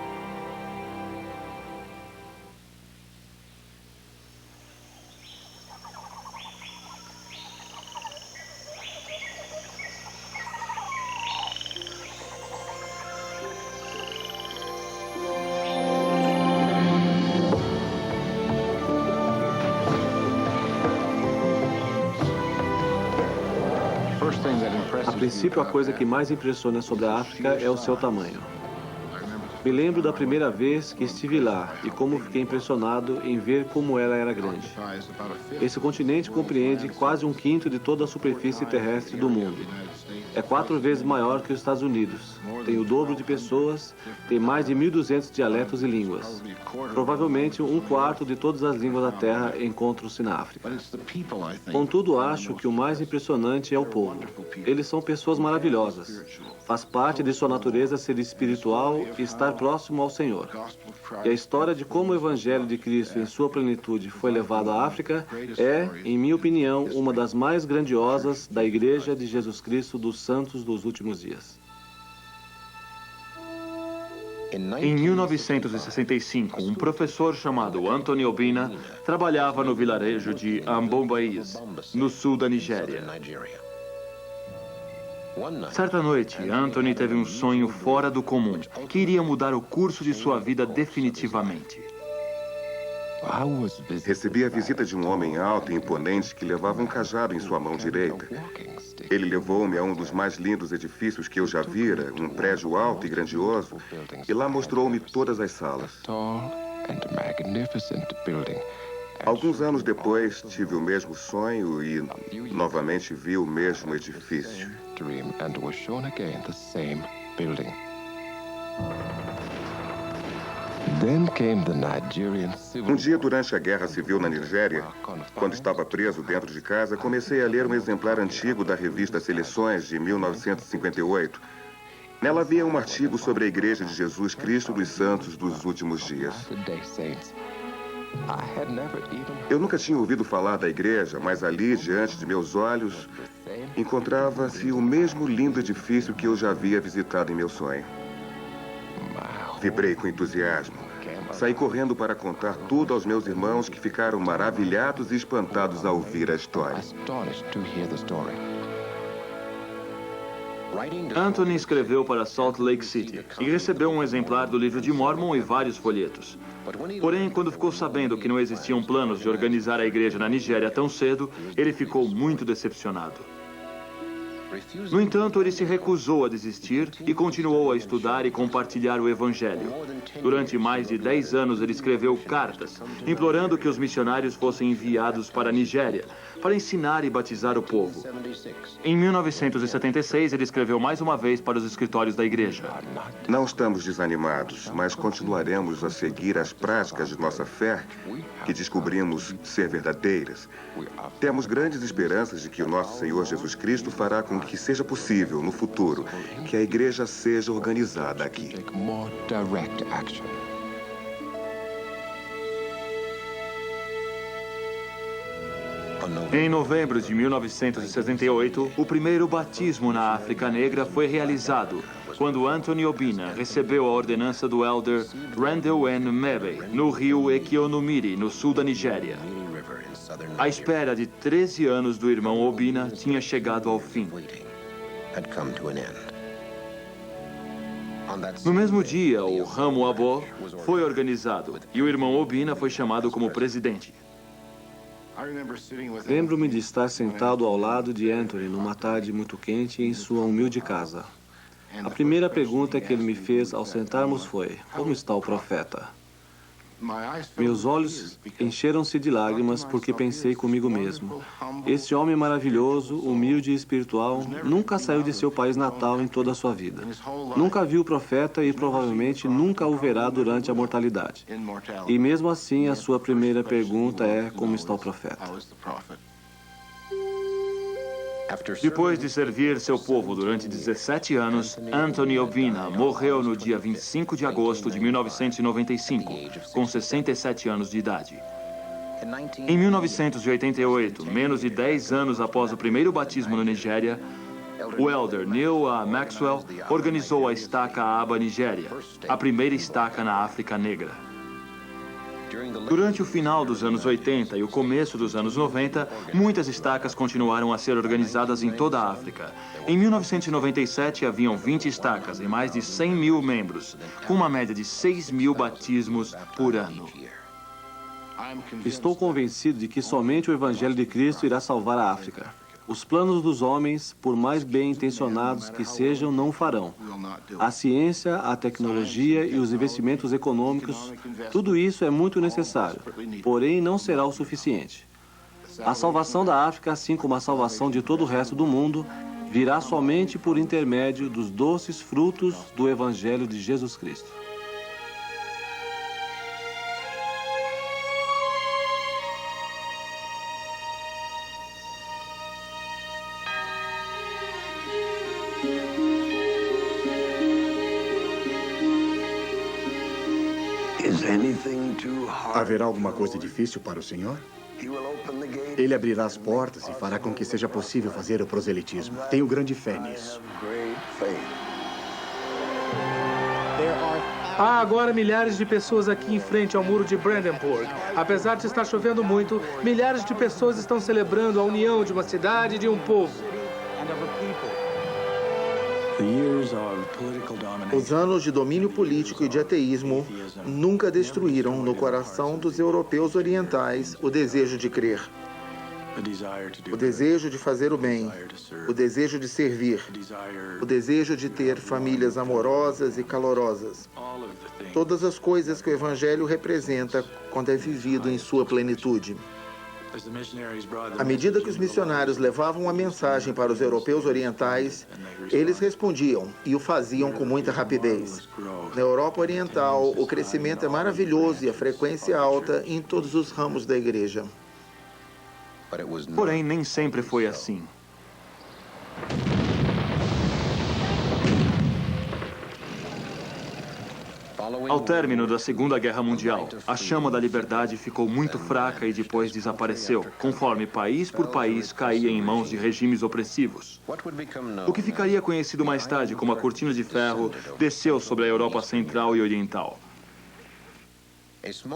A princípio, a coisa que mais impressiona sobre a África é o seu tamanho. Me lembro da primeira vez que estive lá e como fiquei impressionado em ver como ela era grande. Esse continente compreende quase 1/5 de toda a superfície terrestre do mundo. É 4 vezes maior que os Estados Unidos. Tem o dobro de pessoas, tem mais de 1.200 dialetos e línguas. Provavelmente 1/4 de todas as línguas da Terra encontram-se na África. Contudo, acho que o mais impressionante é o povo. Eles são pessoas maravilhosas. Faz parte de sua natureza ser espiritual e estar próximo ao Senhor. E a história de como o Evangelho de Cristo em sua plenitude foi levado à África é, em minha opinião, uma das mais grandiosas da Igreja de Jesus Cristo dos Santos dos Últimos Dias. Em 1965, um professor chamado Anthony Obina trabalhava no vilarejo de Ambombaís, no sul da Nigéria. Certa noite, Anthony teve um sonho fora do comum, que iria mudar o curso de sua vida definitivamente. Recebi a visita de um homem alto e imponente que levava um cajado em sua mão direita. Ele levou-me a um dos mais lindos edifícios que eu já vira, um prédio alto e grandioso, e lá mostrou-me todas as salas. Alguns anos depois, tive o mesmo sonho e novamente vi o mesmo edifício. Um dia, durante a Guerra Civil na Nigéria, quando estava preso dentro de casa, comecei a ler um exemplar antigo da revista Seleções, de 1958. Nela havia um artigo sobre a Igreja de Jesus Cristo dos Santos dos Últimos Dias. Eu nunca tinha ouvido falar da igreja, mas ali, diante de meus olhos, encontrava-se o mesmo lindo edifício que eu já havia visitado em meu sonho. Vibrei com entusiasmo. Saí correndo para contar tudo aos meus irmãos, que ficaram maravilhados e espantados ao ouvir a história. Anthony escreveu para Salt Lake City e recebeu um exemplar do livro de Mormon e vários folhetos. Porém, quando ficou sabendo que não existiam planos de organizar a igreja na Nigéria tão cedo, ele ficou muito decepcionado. No entanto, ele se recusou a desistir e continuou a estudar e compartilhar o Evangelho. Durante mais de 10 anos, ele escreveu cartas, implorando que os missionários fossem enviados para a Nigéria, para ensinar e batizar o povo. Em 1976, ele escreveu mais uma vez para os escritórios da igreja. Não estamos desanimados, mas continuaremos a seguir as práticas de nossa fé, que descobrimos ser verdadeiras. Temos grandes esperanças de que o nosso Senhor Jesus Cristo fará com que seja possível, no futuro, que a igreja seja organizada aqui. Em novembro de 1968, o primeiro batismo na África Negra foi realizado, quando Anthony Obina recebeu a ordenança do elder Randall N. Mebe, no rio Ekionumiri, no sul da Nigéria. A espera de 13 anos do irmão Obina tinha chegado ao fim. No mesmo dia, o ramo Abo foi organizado e o irmão Obina foi chamado como presidente. Lembro-me de estar sentado ao lado de Anthony numa tarde muito quente em sua humilde casa. A primeira pergunta que ele me fez ao sentarmos foi: como está o profeta? Meus olhos encheram-se de lágrimas porque pensei comigo mesmo: esse homem maravilhoso, humilde e espiritual nunca saiu de seu país natal em toda a sua vida. Nunca viu o profeta e provavelmente nunca o verá durante a mortalidade. E mesmo assim, a sua primeira pergunta é: como está o profeta? Depois de servir seu povo durante 17 anos, Anthony Obina morreu no dia 25 de agosto de 1995, com 67 anos de idade. Em 1988, menos de 10 anos após o primeiro batismo na Nigéria, o elder Neil A. Maxwell organizou a Estaca Aba Nigéria, a primeira estaca na África Negra. Durante o final dos anos 80 e o começo dos anos 90, muitas estacas continuaram a ser organizadas em toda a África. Em 1997, haviam 20 estacas e mais de 100 mil membros, com uma média de 6 mil batismos por ano. Estou convencido de que somente o Evangelho de Cristo irá salvar a África. Os planos dos homens, por mais bem intencionados que sejam, não o farão. A ciência, a tecnologia e os investimentos econômicos, tudo isso é muito necessário, porém não será o suficiente. A salvação da África, assim como a salvação de todo o resto do mundo, virá somente por intermédio dos doces frutos do Evangelho de Jesus Cristo. Haverá alguma coisa difícil para o Senhor? Ele abrirá as portas e fará com que seja possível fazer o proselitismo. Tenho grande fé nisso. Há agora milhares de pessoas aqui em frente ao muro de Brandenburg. Apesar de estar chovendo muito, milhares de pessoas estão celebrando a união de uma cidade e de um povo. Os anos de domínio político e de ateísmo nunca destruíram no coração dos europeus orientais o desejo de crer, o desejo de fazer o bem, o desejo de servir, o desejo de ter famílias amorosas e calorosas. Todas as coisas que o Evangelho representa quando é vivido em sua plenitude. À medida que os missionários levavam a mensagem para os europeus orientais, eles respondiam e o faziam com muita rapidez. Na Europa Oriental, o crescimento é maravilhoso e a frequência alta em todos os ramos da igreja. Porém, nem sempre foi assim. Ao término da Segunda Guerra Mundial, a chama da liberdade ficou muito fraca e depois desapareceu, conforme país por país caía em mãos de regimes opressivos. O que ficaria conhecido mais tarde como a Cortina de Ferro desceu sobre a Europa Central e Oriental.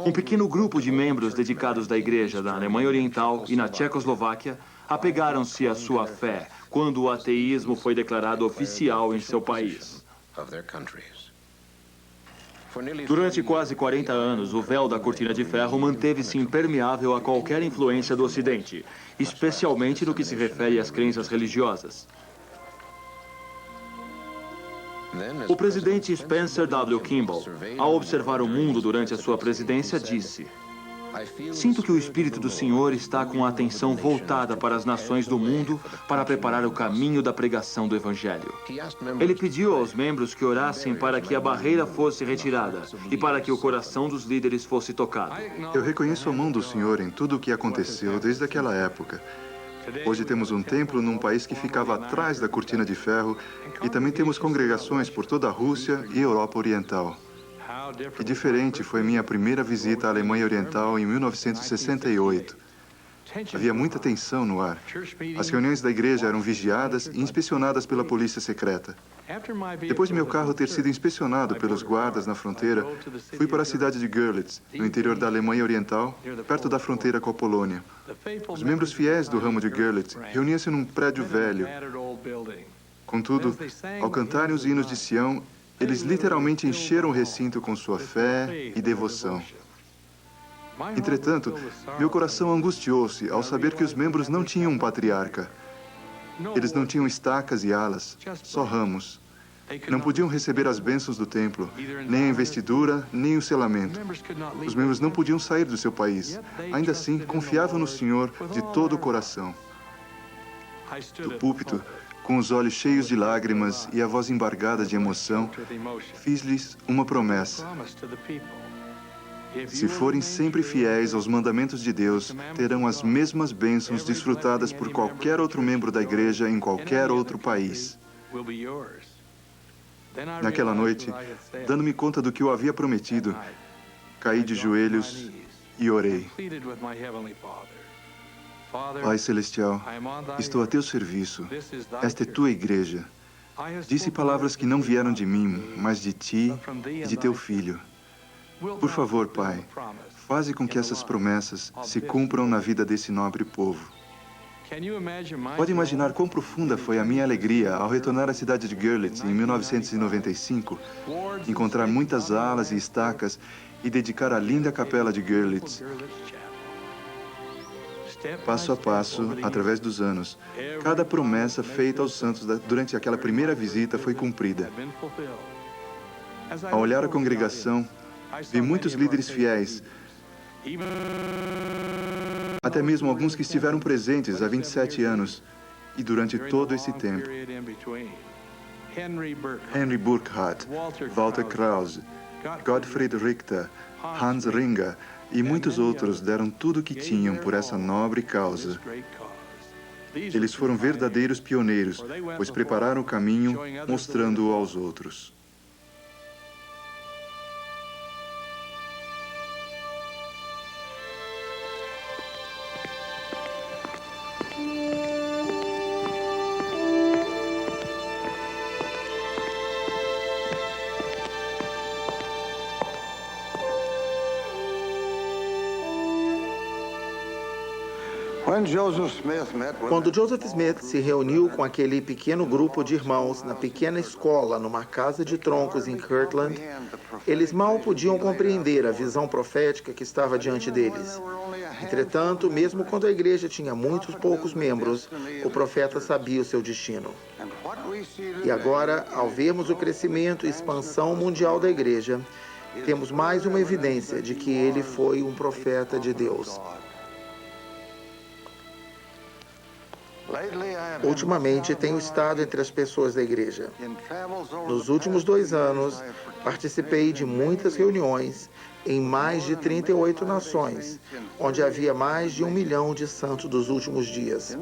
Um pequeno grupo de membros dedicados da Igreja da Alemanha Oriental e na Tchecoslováquia apegaram-se à sua fé quando o ateísmo foi declarado oficial em seu país. Durante quase 40 anos, o véu da Cortina de Ferro manteve-se impermeável a qualquer influência do Ocidente, especialmente no que se refere às crenças religiosas. O presidente Spencer W. Kimball, ao observar o mundo durante a sua presidência, disse: "Sinto que o Espírito do Senhor está com a atenção voltada para as nações do mundo para preparar o caminho da pregação do Evangelho." Ele pediu aos membros que orassem para que a barreira fosse retirada e para que o coração dos líderes fosse tocado. Eu reconheço a mão do Senhor em tudo o que aconteceu desde aquela época. Hoje temos um templo num país que ficava atrás da Cortina de Ferro e também temos congregações por toda a Rússia e Europa Oriental. Que diferente foi minha primeira visita à Alemanha Oriental em 1968. Havia muita tensão no ar. As reuniões da igreja eram vigiadas e inspecionadas pela polícia secreta. Depois de meu carro ter sido inspecionado pelos guardas na fronteira, fui para a cidade de Görlitz, no interior da Alemanha Oriental, perto da fronteira com a Polônia. Os membros fiéis do ramo de Görlitz reuniam-se num prédio velho. Contudo, ao cantarem os hinos de Sião, eles literalmente encheram o recinto com sua fé e devoção. Entretanto, meu coração angustiou-se ao saber que os membros não tinham um patriarca. Eles não tinham estacas e alas, só ramos. Não podiam receber as bênçãos do templo, nem a investidura, nem o selamento. Os membros não podiam sair do seu país. Ainda assim, confiavam no Senhor de todo o coração. Do púlpito, com os olhos cheios de lágrimas e a voz embargada de emoção, fiz-lhes uma promessa. Se forem sempre fiéis aos mandamentos de Deus, terão as mesmas bênçãos desfrutadas por qualquer outro membro da igreja em qualquer outro país. Naquela noite, dando-me conta do que eu havia prometido, caí de joelhos e orei. Pai Celestial, estou a teu serviço. Esta é tua igreja. Disse palavras que não vieram de mim, mas de ti e de teu filho. Por favor, Pai, faze com que essas promessas se cumpram na vida desse nobre povo. Pode imaginar quão profunda foi a minha alegria ao retornar à cidade de Görlitz em 1995, encontrar muitas alas e estacas e dedicar a linda capela de Görlitz. passo a passo, através dos anos, cada promessa feita aos santos durante aquela primeira visita foi cumprida. Ao olhar a congregação, vi muitos líderes fiéis, até mesmo alguns que estiveram presentes há 27 anos e durante todo esse tempo. Henry Burkhardt, Walter Krause, Gottfried Richter, Hans Ringer e muitos outros deram tudo o que tinham por essa nobre causa. Eles foram verdadeiros pioneiros, pois prepararam o caminho, mostrando-o aos outros. Quando Joseph Smith se reuniu com aquele pequeno grupo de irmãos na pequena escola numa casa de troncos em Kirtland, eles mal podiam compreender a visão profética que estava diante deles. Entretanto, mesmo quando a igreja tinha muitos poucos membros, o profeta sabia o seu destino. E agora, ao vermos o crescimento e expansão mundial da igreja, temos mais uma evidência de que ele foi um profeta de Deus. Ultimamente, tenho estado entre as pessoas da igreja. Nos últimos 2 anos, participei de muitas reuniões em mais de 38 nações, onde havia mais de 1 milhão de santos dos últimos dias.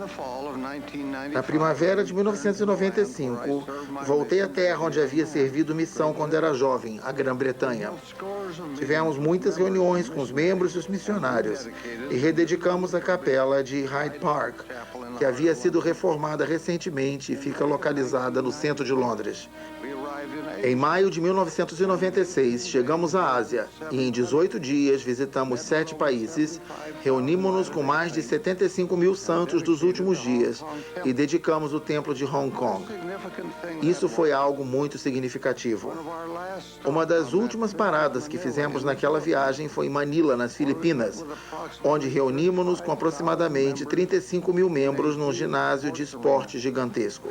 Na primavera de 1995, voltei à terra onde havia servido missão quando era jovem, a Grã-Bretanha. Tivemos muitas reuniões com os membros e os missionários e rededicamos a capela de Hyde Park, que havia sido reformada recentemente e fica localizada no centro de Londres. Em maio de 1996, chegamos à Ásia e em 18 dias visitamos 7 países, reunimos-nos com mais de 75 mil santos dos últimos dias e dedicamos o templo de Hong Kong. Isso foi algo muito significativo. Uma das últimas paradas que fizemos naquela viagem foi em Manila, nas Filipinas, onde reunimos-nos com aproximadamente 35 mil membros num ginásio de esporte gigantesco.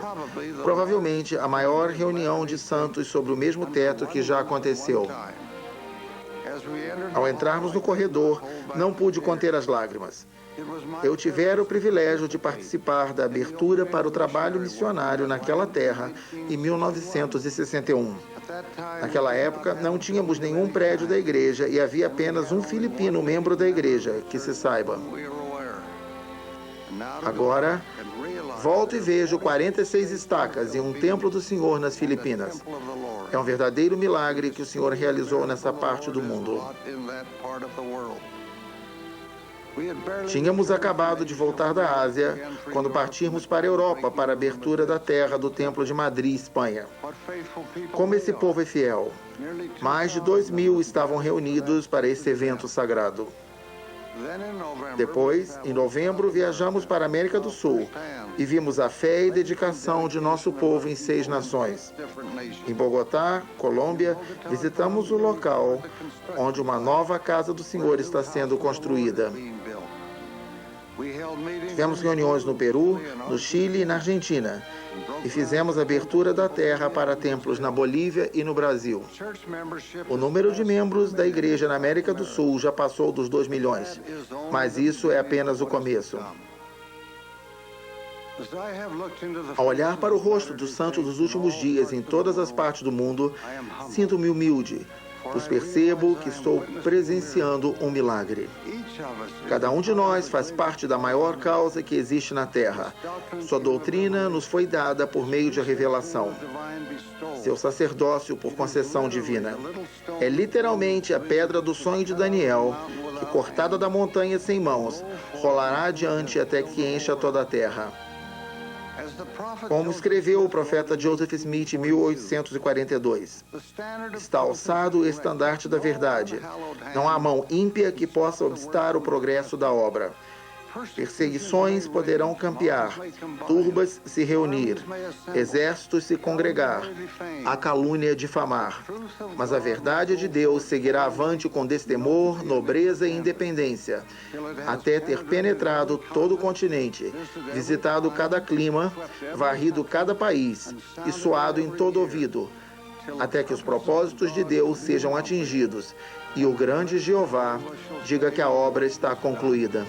Provavelmente a maior reunião de santos sobre o mesmo teto que já aconteceu. Ao entrarmos no corredor, não pude conter as lágrimas. Eu tivera o privilégio de participar da abertura para o trabalho missionário naquela terra em 1961. Naquela época, não tínhamos nenhum prédio da igreja e havia apenas um filipino membro da igreja, que se saiba. Agora, volto e vejo 46 estacas e um templo do Senhor nas Filipinas. É um verdadeiro milagre que o Senhor realizou nessa parte do mundo. Tínhamos acabado de voltar da Ásia quando partimos para a Europa para a abertura da terra do Templo de Madrid, Espanha. Como esse povo é fiel. Mais de 2.000 estavam reunidos para esse evento sagrado. Depois, em novembro, viajamos para a América do Sul e vimos a fé e dedicação de nosso povo em 6 nações. Em Bogotá, Colômbia, visitamos o local onde uma nova casa do Senhor está sendo construída. Tivemos reuniões no Peru, no Chile e na Argentina. E fizemos a abertura da terra para templos na Bolívia e no Brasil. O número de membros da igreja na América do Sul já passou dos 2 milhões, mas isso é apenas o começo. Ao olhar para o rosto dos santos dos últimos dias em todas as partes do mundo, sinto-me humilde, pois percebo que estou presenciando um milagre. Cada um de nós faz parte da maior causa que existe na Terra. Sua doutrina nos foi dada por meio de revelação. Seu sacerdócio por concessão divina. É literalmente a pedra do sonho de Daniel, que cortada da montanha sem mãos, rolará adiante até que encha toda a terra. Como escreveu o profeta Joseph Smith em 1842, está alçado o estandarte da verdade. Não há mão ímpia que possa obstar o progresso da obra. Perseguições poderão campear, turbas se reunir, exércitos se congregar, a calúnia difamar. Mas a verdade de Deus seguirá avante com destemor, nobreza e independência, até ter penetrado todo o continente, visitado cada clima, varrido cada país e soado em todo ouvido, até que os propósitos de Deus sejam atingidos e o grande Jeová diga que a obra está concluída.